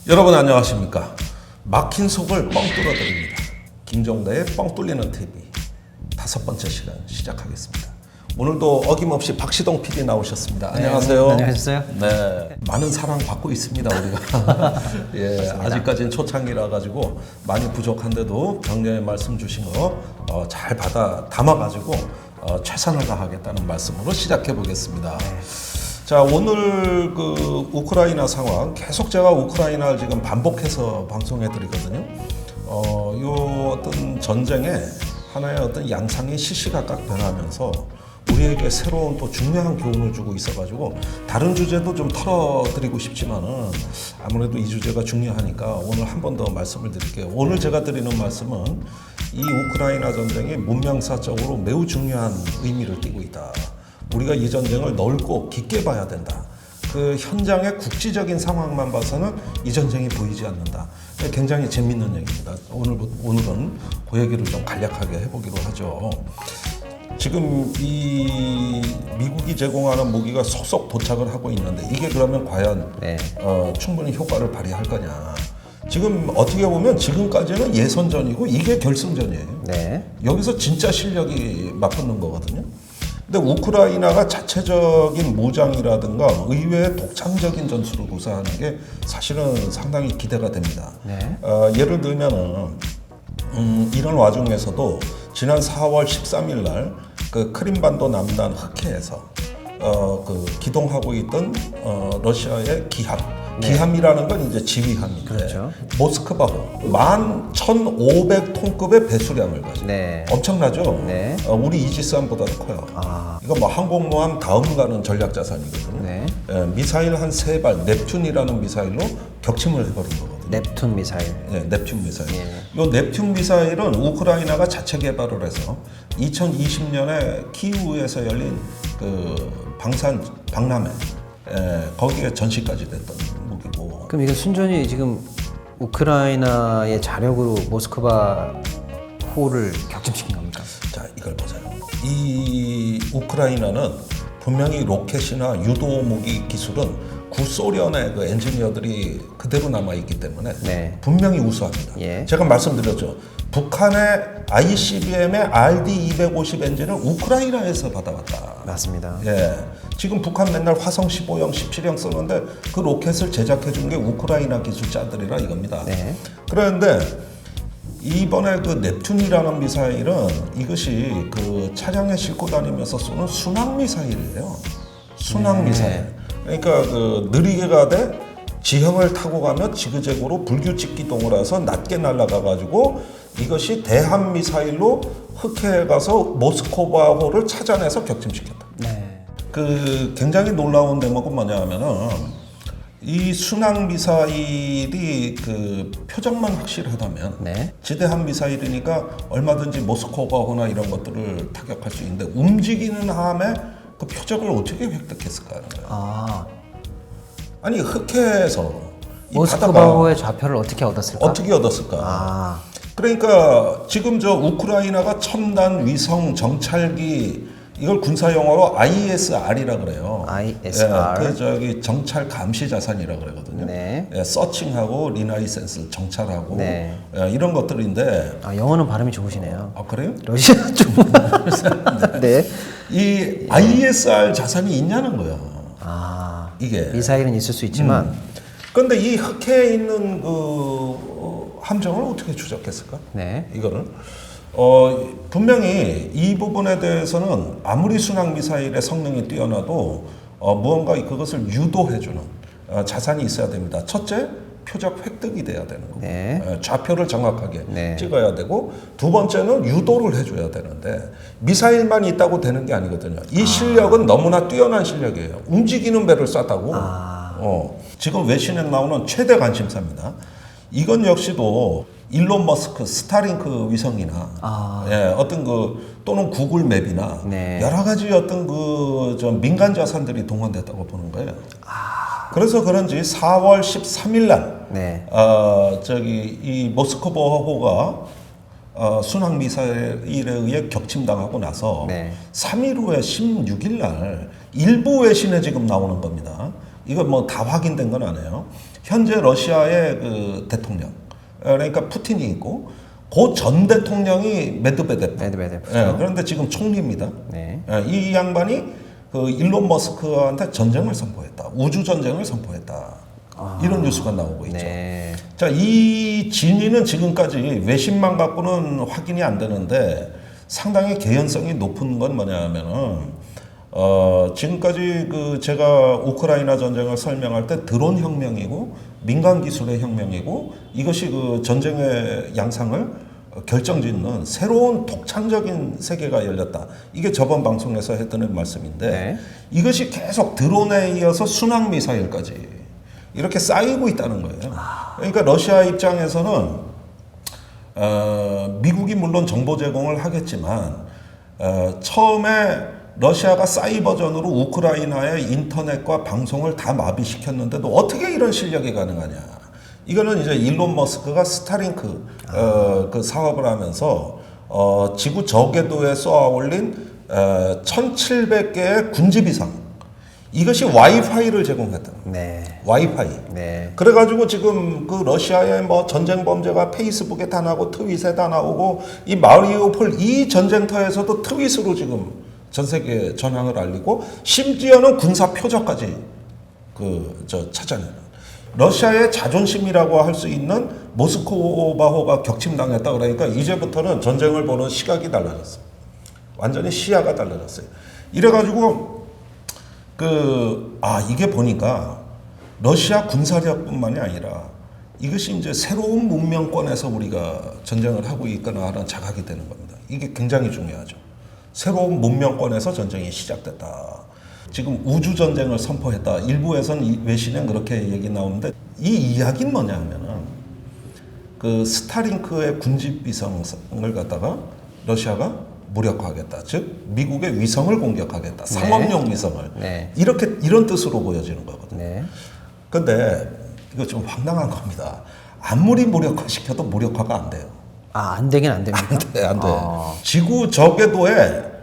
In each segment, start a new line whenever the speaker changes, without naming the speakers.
여러분 안녕하십니까? 막힌 속을 뻥 뚫어드립니다. 김정대의 뻥 뚫리는 TV 5번째 시간 시작하겠습니다. 오늘도 어김없이 박시동 PD 나오셨습니다. 안녕하세요.
안녕하셨어요?
네, 많은 사랑 받고 있습니다 우리가. 예, 아직까지는 초창기라 가지고 많이 부족한데도 격려의 말씀 주신 거 잘 받아 담아가지고 최선을 다하겠다는 말씀으로 시작해 보겠습니다. 자, 오늘 그 우크라이나 상황 계속 제가 우크라이나를 지금 반복해서 방송해 드리거든요. 요 어떤 전쟁의 하나의 어떤 양상이 시시각각 변하면서 우리에게 새로운 또 중요한 교훈을 주고 있어가지고 다른 주제도 좀 털어드리고 싶지만은 아무래도 이 주제가 중요하니까 오늘 한 번 더 말씀을 드릴게요. 오늘 제가 드리는 말씀은 이 우크라이나 전쟁이 문명사적으로 매우 중요한 의미를 띠고 있다. 우리가 이 전쟁을 넓고 깊게 봐야 된다. 그 현장의 국지적인 상황만 봐서는 이 전쟁이 보이지 않는다. 굉장히 재밌는 얘기입니다. 오늘은 그 얘기를 좀 간략하게 해보기로 하죠. 지금 이 미국이 제공하는 무기가 속속 도착을 하고 있는데 이게 그러면 과연 충분히 효과를 발휘할 거냐. 지금 어떻게 보면 지금까지는 예선전이고 이게 결승전이에요. 여기서 진짜 실력이 맞붙는 거거든요. 근데 우크라이나가 자체적인 무장이라든가 의외의 독창적인 전술을 구사하는 게 사실은 상당히 기대가 됩니다. 예를 들면은 이런 와중에서도 지난 4월 13일 날 그 크림반도 남단 흑해에서 그 기동하고 있던 러시아의 기함이라는 건 이제 지휘함인데
그렇죠.
모스크바호 11,500톤급의 배수량을 가지고 엄청나죠. 우리 이지스함보다도 커요. 이거 뭐 항공모함 다음 가는 전략 자산이거든요. 미사일 한 3발 넵튠이라는 미사일로 격침을 해버린 거거든요.
넵튠 미사일.
네, 넵튠 미사일. 요 넵튠 미사일은 우크라이나가 자체 개발을 해서 2020년에 키이우에서 열린 그 박람회 거기에 전시까지 됐던 무기고.
그럼 이건 순전히 지금 우크라이나의 자력으로 모스크바호를 격침시킨 겁니까?
자, 이걸 보세요. 이 우크라이나는 분명히 로켓이나 유도 무기 기술은 구소련의 그 엔지니어들이 그대로 남아있기 때문에 분명히 우수합니다. 제가 말씀드렸죠. 북한의 ICBM의 RD-250 엔진을 우크라이나에서 받아왔다.
맞습니다.
지금 북한 맨날 화성 15형, 17형 쓰는데 그 로켓을 제작해준 게 우크라이나 기술자들이라 이겁니다. 그런데 이번에 그 넵튠이라는 미사일은 이것이 그 차량에 싣고 다니면서 쏘는 순항 미사일이에요. 순항 미사일. 그러니까 그 느리게 가되 지형을 타고 가면 지그재그로 불규칙 기동을 해서 낮게 날아가 가지고 이것이 대함 미사일로 흑해에 가서 모스크바호를 찾아내서 격침시켰다. 그 굉장히 놀라운 대목은 뭐냐면은 이 순항 미사일이 그 표적만 확실하다면 지대함 미사일이니까 얼마든지 모스크바호나 이런 것들을 타격할 수 있는데 움직이는 함에 그 표적을 어떻게 획득했을까 하는 거예요. 아니 흑해에서
모스크바호의 좌표를 어떻게 얻었을까?
어떻게 얻었을까? 그러니까 지금 저 우크라이나가 첨단 위성 정찰기 이걸 군사 용어로 ISR이라 그래요.
ISR.
그 저기 정찰 감시 자산이라 그러거든요. 서칭하고 리나이센스 정찰하고 이런 것들인데.
영어는 발음이 좋으시네요.
그래요?
러시아 쪽.
이 ISR 자산이 있냐는 거야. 이게
미사일은 있을 수 있지만.
그런데 이 흑해에 있는 그 함정을 어떻게 추적했을까? 이거를. 분명히 이 부분에 대해서는 아무리 순항 미사일의 성능이 뛰어나도 무언가 그것을 유도해주는 자산이 있어야 됩니다. 첫째, 표적 획득이 돼야 되는 거고 좌표를 정확하게 찍어야 되고 두 번째는 유도를 해줘야 되는데 미사일만 있다고 되는 게 아니거든요. 이 실력은 너무나 뛰어난 실력이에요. 움직이는 배를 쐈다고. 지금 외신에 나오는 최대 관심사입니다. 이건 역시도 일론 머스크 스타링크 위성이나 어떤 그 또는 구글 맵이나 여러 가지 어떤 그 좀 민간 자산들이 동원됐다고 보는 거예요. 그래서 그런지 4월 13일 날 저기 이 모스크바호가 순항 미사일에 의해 격침당하고 나서 3일 후에 16일 날 일부 외신에 지금 나오는 겁니다. 이거 뭐 다 확인된 건 아니에요. 현재 러시아의 그 대통령, 그러니까 푸틴이 있고 그 전 대통령이 메드베데프. 예, 그런데 지금 총리입니다.
네.
예, 이 양반이 그 일론 머스크한테 전쟁을 선포했다. 우주 전쟁을 선포했다. 이런 뉴스가 나오고 있죠.
네.
자, 이 진위는 지금까지 외신만 갖고는 확인이 안 되는데 상당히 개연성이 높은 건 뭐냐 하면은 지금까지 그 제가 우크라이나 전쟁을 설명할 때 드론 혁명이고 민간 기술의 혁명이고 이것이 그 전쟁의 양상을 결정짓는 새로운 독창적인 세계가 열렸다. 이게 저번 방송에서 했던 말씀인데
네.
이것이 계속 드론에 이어서 순항 미사일까지 이렇게 쌓이고 있다는 거예요. 그러니까 러시아 입장에서는 미국이 물론 정보 제공을 하겠지만 처음에 러시아가 사이버전으로 우크라이나의 인터넷과 방송을 다 마비시켰는데도 어떻게 이런 실력이 가능하냐. 이거는 이제 일론 머스크가 스타링크 그 사업을 하면서 지구 저궤도에 쏘아 올린 1700개의 군지비상 이것이 와이파이를 제공했다.
네.
와이파이.
네.
그래가지고 지금 그 러시아의 뭐 전쟁 범죄가 페이스북에 다 나오고 트윗에 다 나오고 이 마리우폴 이 전쟁터에서도 트윗으로 지금 전 세계에 전황을 알리고 심지어는 군사 표적까지 찾아내는 러시아의 자존심이라고 할 수 있는 모스크바호가 격침당했다. 그러니까 이제부터는 전쟁을 보는 시각이 달라졌어. 완전히 시야가 달라졌어요. 이래가지고 이게 보니까 러시아 군사력뿐만이 아니라 이것이 이제 새로운 문명권에서 우리가 전쟁을 하고 있거나 하는 자각이 되는 겁니다. 이게 굉장히 중요하죠. 새로운 문명권에서 전쟁이 시작됐다. 지금 우주 전쟁을 선포했다. 일부에서는 외신엔 그렇게 얘기 나오는데 이 이야기는 뭐냐 하면은 그 스타링크의 군집위성을 갖다가 러시아가 무력화하겠다. 즉 미국의 위성을 공격하겠다. 상업용 위성을.
네.
이런 뜻으로 보여지는 거거든요.
네.
근데 이거 좀 황당한 겁니다. 아무리 무력화시켜도 무력화가 안 돼요.
안 되긴 안 됩니까?
안 돼. 지구 저궤도에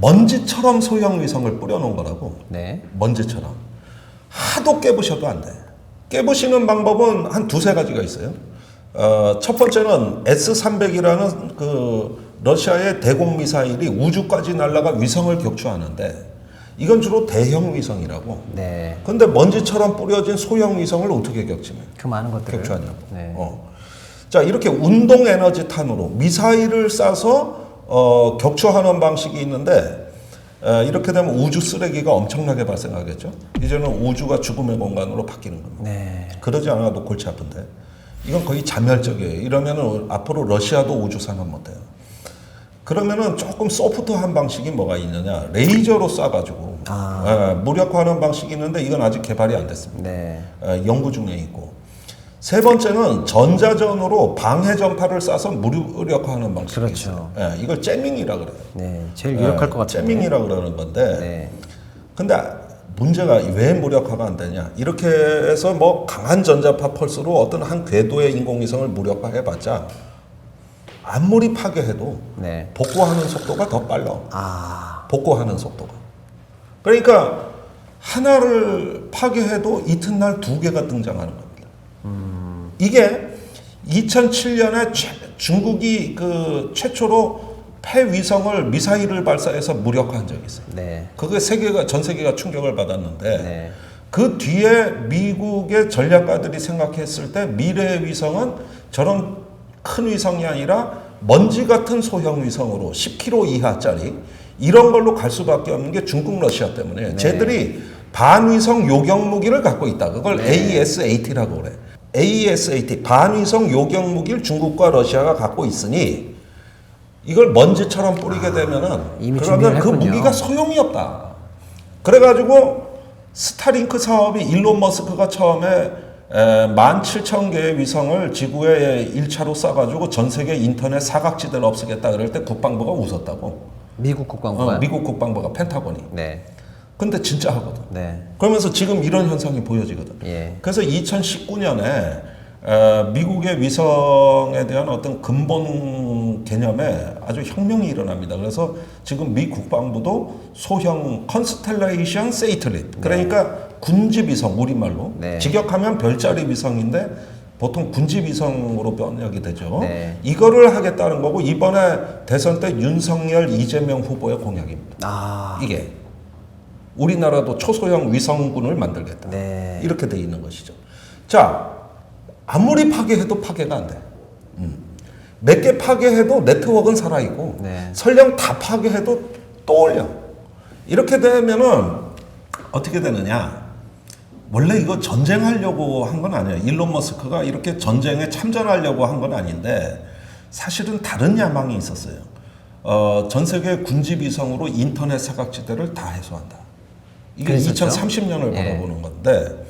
먼지처럼 소형 위성을 뿌려놓은 거라고.
네.
먼지처럼. 하도 깨부셔도 안 돼. 깨부시는 방법은 한 두세 가지가 있어요. 첫 번째는 S-300이라는 그 러시아의 대공 미사일이 우주까지 날아가 위성을 격추하는데 이건 주로 대형 위성이라고.
네.
근데 먼지처럼 뿌려진 소형 위성을 어떻게 격침해?
그 많은 것들을
격추하냐고.
네.
자, 이렇게 운동 에너지 탄으로 미사일을 쏴서 격추하는 방식이 있는데 이렇게 되면 우주 쓰레기가 엄청나게 발생하겠죠. 이제는 우주가 죽음의 공간으로 바뀌는 겁니다.
네.
그러지 않아도 골치 아픈데 이건 거의 자멸적이에요. 이러면은 앞으로 러시아도 우주 산업 못해요. 그러면은 조금 소프트한 방식이 뭐가 있느냐? 레이저로 쏴가지고 무력화하는 방식이 있는데 이건 아직 개발이 안 됐습니다.
네.
연구 중에 있고. 세 번째는 전자전으로 방해 전파를 쏴서 무력화하는 방식이
그렇죠.
있어요. 이걸 잼밍이라 그래요.
네. 제일 유력할 것 같아요.
잼밍이라 그러는 건데.
네.
근데 문제가 왜 무력화가 안 되냐? 이렇게 해서 뭐 강한 전자파 펄스로 어떤 한 궤도의 인공위성을 무력화해 봤자 아무리 파괴해도
네.
복구하는 속도가 더 빨라. 복구하는 속도가. 그러니까 하나를 파괴해도 이튿날 두 개가 등장하는 겁니다. 이게 2007년에 중국이 그 최초로 폐위성을 미사일을 발사해서 무력화한 적이 있어요.
네.
그게 전 세계가 충격을 받았는데
네.
그 뒤에 미국의 전략가들이 생각했을 때 미래의 위성은 저런 큰 위성이 아니라 먼지 같은 소형 위성으로 10km 이하짜리 이런 걸로 갈 수밖에 없는 게 중국 러시아 때문에
네.
쟤들이 반위성 요격 무기를 갖고 있다. 그걸
네.
AES-AT라고 그래. AES-AT 반위성 요격 무기를 중국과 러시아가 갖고 있으니 이걸 먼지처럼 뿌리게 되면은
이미
그러면 그
준비를
무기가 소용이 없다. 그래가지고 스타링크 사업이 일론 머스크가 처음에 17,000개의 위성을 지구에 1차로 쏴가지고 전 세계 인터넷 사각지대를 없애겠다 그럴 때 국방부가 웃었다고.
미국 국방부가.
미국 국방부가 펜타곤이.
네.
근데 진짜 하거든.
네.
그러면서 지금 이런 현상이 보여지거든.
예.
그래서 2019년에 미국의 위성에 대한 어떤 근본 개념에 아주 혁명이 일어납니다. 그래서 지금 미 국방부도 소형 컨스텔레이션 세이틀릿, 그러니까 군집 위성 우리말로
네.
직역하면 별자리 위성인데 보통 군집 위성으로 번역이 되죠.
네.
이거를 하겠다는 거고 이번에 대선 때 윤석열, 이재명 후보의 공약입니다.
아,
이게 우리나라도 초소형 위성군을 만들겠다.
네.
이렇게 돼 있는 것이죠. 자, 아무리 파괴해도 파괴가 안 돼. 몇 개 파괴해도 네트워크는 살아있고
네.
설령 다 파괴해도 또 올려. 이렇게 되면은 어떻게 되느냐. 원래 이거 전쟁하려고 한 건 아니에요. 일론 머스크가 이렇게 전쟁에 참전하려고 한 건 아닌데 사실은 다른 야망이 있었어요. 전 세계 군집 위성으로 인터넷 사각지대를 다 해소한다. 이게
그랬었죠?
2030년을
예.
바라보는 건데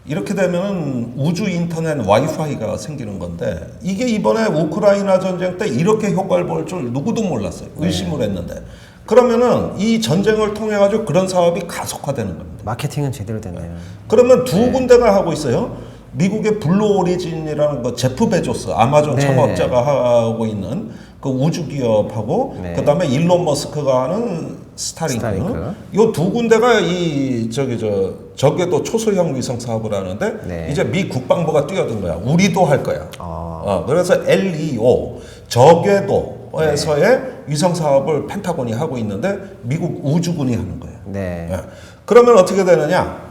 이렇게 되면은 우주 인터넷 와이파이가 생기는 건데 이게 이번에 우크라이나 전쟁 때 이렇게 효과를 볼 줄 누구도 몰랐어요. 의심을 했는데 그러면은 이 전쟁을 통해 가지고 그런 사업이 가속화되는 겁니다.
마케팅은 제대로 됐네요.
그러면 두 군데가 하고 있어요. 미국의 블루 오리진이라는 거 제프 베조스 아마존
네.
창업자가 하고 있는 그 우주 기업하고
네.
그다음에 일론 머스크가 하는 스타링크. 요 두 군데가 이 저게도 초소형 위성 사업을 하는데
네.
이제 미 국방부가 뛰어든 거야. 우리도 할 거야.
아.
그래서 LEO 저궤도에서의 위성 사업을 펜타곤이 하고 있는데 미국 우주군이 하는 거예요.
네.
예. 그러면 어떻게 되느냐?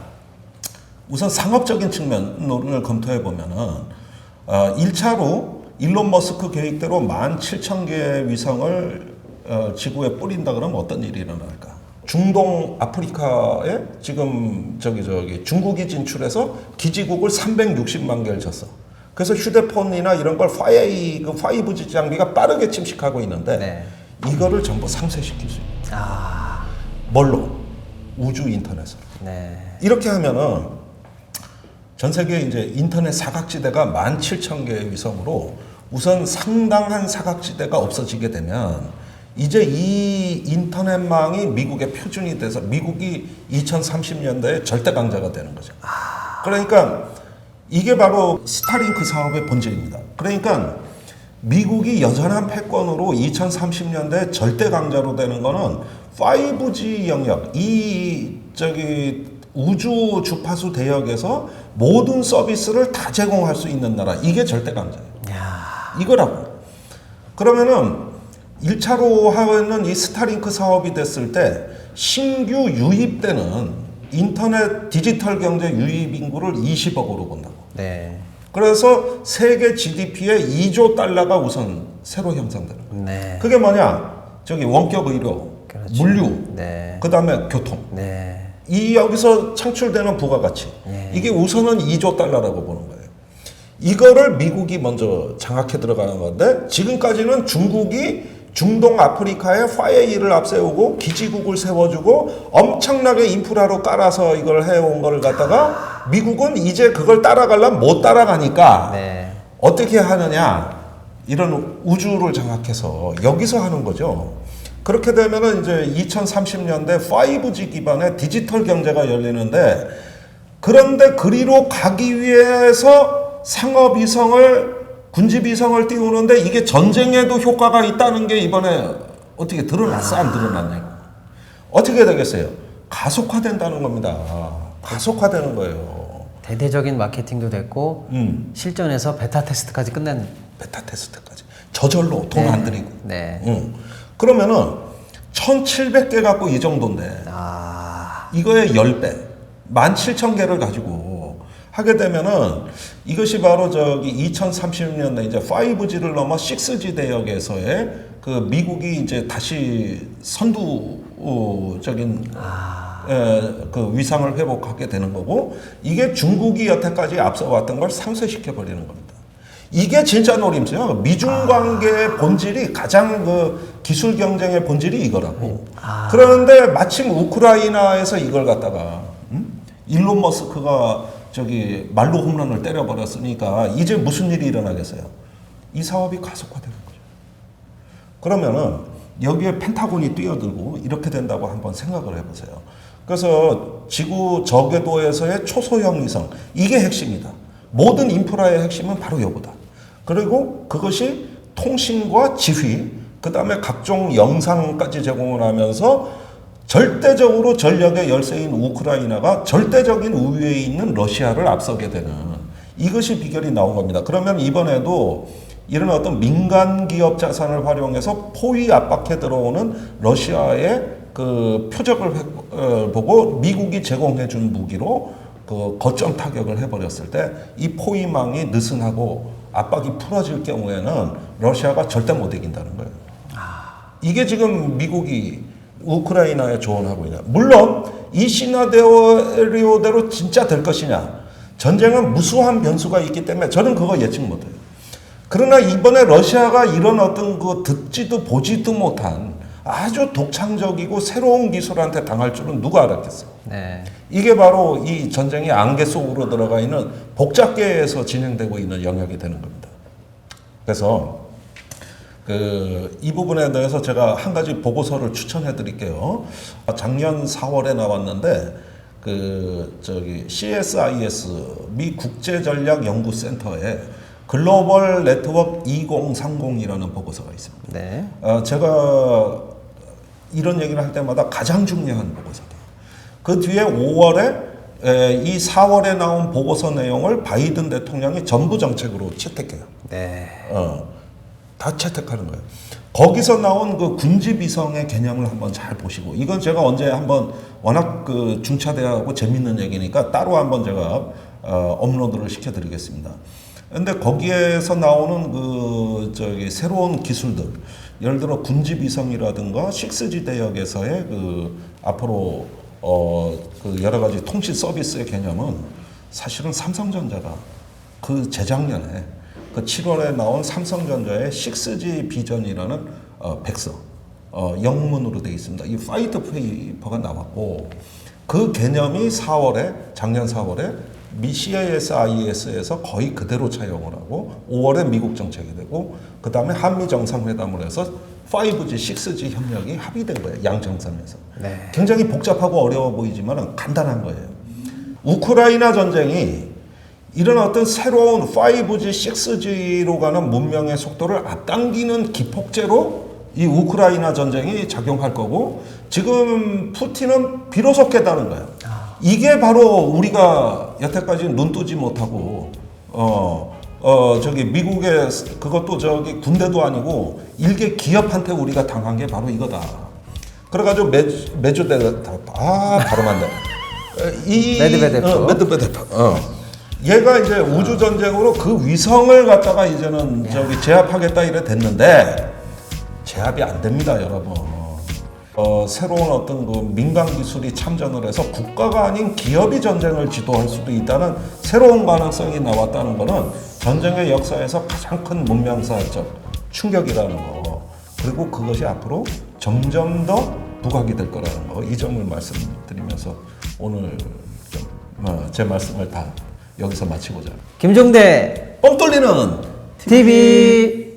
우선 상업적인 측면을 검토해 보면은 1차로 일론 머스크 계획대로 17,000개의 위성을 지구에 뿌린다 그러면 어떤 일이 일어날까? 중동 아프리카에 지금 중국이 진출해서 기지국을 360만 개를 졌어. 그래서 휴대폰이나 이런 걸 5G 장비가 빠르게 침식하고 있는데
네.
이거를 전부 상쇄시킬 수 있는 거야.
아,
뭘로? 우주 인터넷으로.
네.
이렇게 하면은 전 세계 이제 인터넷 사각지대가 17,000개의 위성으로 우선 상당한 사각지대가 없어지게 되면 이제 이 인터넷망이 미국의 표준이 돼서 미국이 2030년대에 절대 강자가 되는 거죠. 그러니까 이게 바로 스타링크 사업의 본질입니다. 그러니까 미국이 여전한 패권으로 2030년대 절대 강자로 되는 거는 5G 영역, 우주 주파수 대역에서 모든 서비스를 다 제공할 수 있는 나라. 이게 절대 강자예요.
야.
이거라고. 그러면은 1차로 하는 이 스타링크 사업이 됐을 때 신규 유입되는 인터넷 디지털 경제 유입 인구를 20억으로 본다고.
네.
그래서 세계 GDP의 2조 달러가 우선 새로 형성되는 거예요.
네.
그게 뭐냐? 원격 의료,
그렇죠.
물류,
네.
그다음에 교통.
네.
이 여기서 창출되는 부가가치.
네.
이게 우선은 2조 달러라고 보는 거예요. 이거를 미국이 먼저 장악해 들어가는 건데 지금까지는 중국이 중동 아프리카에 5G를 앞세우고 기지국을 세워주고 엄청나게 인프라로 깔아서 이걸 해온 걸 갖다가 미국은 이제 그걸 따라가려면 못 따라가니까
네.
어떻게 하느냐 이런 우주를 장악해서 여기서 하는 거죠. 그렇게 되면은 이제 2030년대 5G 기반의 디지털 경제가 열리는데 그런데 그리로 가기 위해서 상업위성을 군집위성을 띄우는데 이게 전쟁에도 효과가 있다는 게 이번에 어떻게 드러났어 안 드러났냐고. 어떻게 되겠어요? 가속화된다는 겁니다. 가속화되는 거예요.
대대적인 마케팅도 됐고 실전에서 베타 테스트까지 끝낸.
베타 테스트까지 저절로 돈 안 들이고.
네.
그러면은 1,700개 갖고 이 정도인데
아,
이거의 10배 17,000개를 가지고 하게 되면은 이것이 바로 2030년대 이제 5G를 넘어 6G 대역에서의 그 미국이 이제 다시 선두적인 그 위상을 회복하게 되는 거고 이게 중국이 여태까지 앞서왔던 걸 상쇄시켜 버리는 겁니다. 이게 진짜 노림수요. 미중 관계의 본질이 가장 그 기술 경쟁의 본질이 이거라고. 그런데 마침 우크라이나에서 이걸 갖다가 일론 머스크가 말로 홈런을 때려버렸으니까 이제 무슨 일이 일어나겠어요? 이 사업이 가속화되는 거죠. 그러면은 여기에 펜타곤이 뛰어들고 이렇게 된다고 한번 생각을 해보세요. 그래서 지구 저궤도에서의 초소형 위성 이게 핵심이다. 모든 인프라의 핵심은 바로 이거다. 그리고 그것이 통신과 지휘, 그 다음에 각종 영상까지 제공을 하면서 절대적으로 전력의 열세인 우크라이나가 절대적인 우위에 있는 러시아를 앞서게 되는 이것이 비결이 나온 겁니다. 그러면 이번에도 이런 어떤 민간 기업 자산을 활용해서 포위 압박해 들어오는 러시아의 그 표적을 보고 미국이 제공해 준 무기로 그 거점 타격을 해버렸을 때 이 포위망이 느슨하고 압박이 풀어질 경우에는 러시아가 절대 못 이긴다는 거예요. 이게 지금 미국이 우크라이나에 조언하고 있냐. 물론 이 시나리오대로 진짜 될 것이냐. 전쟁은 무수한 변수가 있기 때문에 저는 그거 예측 못해요. 그러나 이번에 러시아가 이런 어떤 그 듣지도 보지도 못한 아주 독창적이고 새로운 기술한테 당할 줄은 누가 알았겠어요.
네.
이게 바로 이 전쟁의 안개 속으로 들어가 있는 복잡계에서 진행되고 있는 영역이 되는 겁니다. 그래서 이 부분에 대해서 제가 한 가지 보고서를 추천해 드릴게요. 작년 4월에 나왔는데 CSIS 미 국제전략연구센터에 글로벌 네트워크 2030이라는 보고서가 있습니다.
네.
제가 이런 얘기를 할 때마다 가장 중요한 보고서다. 그 뒤에 5월에 이 4월에 나온 보고서 내용을 바이든 대통령이 전부 정책으로 채택해요.
네.
다 채택하는 거예요. 거기서 나온 그 군지 비성의 개념을 한번 잘 보시고, 이건 제가 언제 한번 워낙 그 중차대하고 재밌는 얘기니까 따로 한번 제가 업로드를 시켜드리겠습니다. 근데 거기에서 나오는 새로운 기술들, 예를 들어 군지 비성이라든가 6G 대역에서의 앞으로 여러 가지 통신 서비스의 개념은 사실은 삼성전자가 그 재작년에 7월에 나온 삼성전자의 6G 비전이라는 백서 영문으로 되어 있습니다. 이 화이트 페이퍼가 나왔고 그 개념이 작년 4월에 미 CSIS에서 거의 그대로 차용을 하고 5월에 미국 정책이 되고 그 다음에 한미 정상회담을 해서 5G, 6G 협력이 합의된 거예요. 양 정상에서.
네.
굉장히 복잡하고 어려워 보이지만 간단한 거예요. 우크라이나 전쟁이 이런 어떤 새로운 5G, 6G로 가는 문명의 속도를 앞당기는 기폭제로 이 우크라이나 전쟁이 작용할 거고 지금 푸틴은 비로소 깨달은 거예요. 이게 바로 우리가 여태까지 눈 뜨지 못하고 미국의 그것도 군대도 아니고 일개 기업한테 우리가 당한 게 바로 이거다. 그래가지고 발음 안 돼. 메드베데프. 얘가 이제 우주 전쟁으로 그 위성을 갖다가 이제는 제압하겠다 이래 됐는데 제압이 안 됩니다, 여러분. 새로운 어떤 그 민간 기술이 참전을 해서 국가가 아닌 기업이 전쟁을 지도할 수도 있다는 새로운 가능성이 나왔다는 것은 전쟁의 역사에서 가장 큰 문명사적 충격이라는 거. 그리고 그것이 앞으로 점점 더 부각이 될 거라는 거. 이 점을 말씀드리면서 오늘 제 말씀을 다 여기서 마치고자.
김종대
뻥 뚫리는
TV.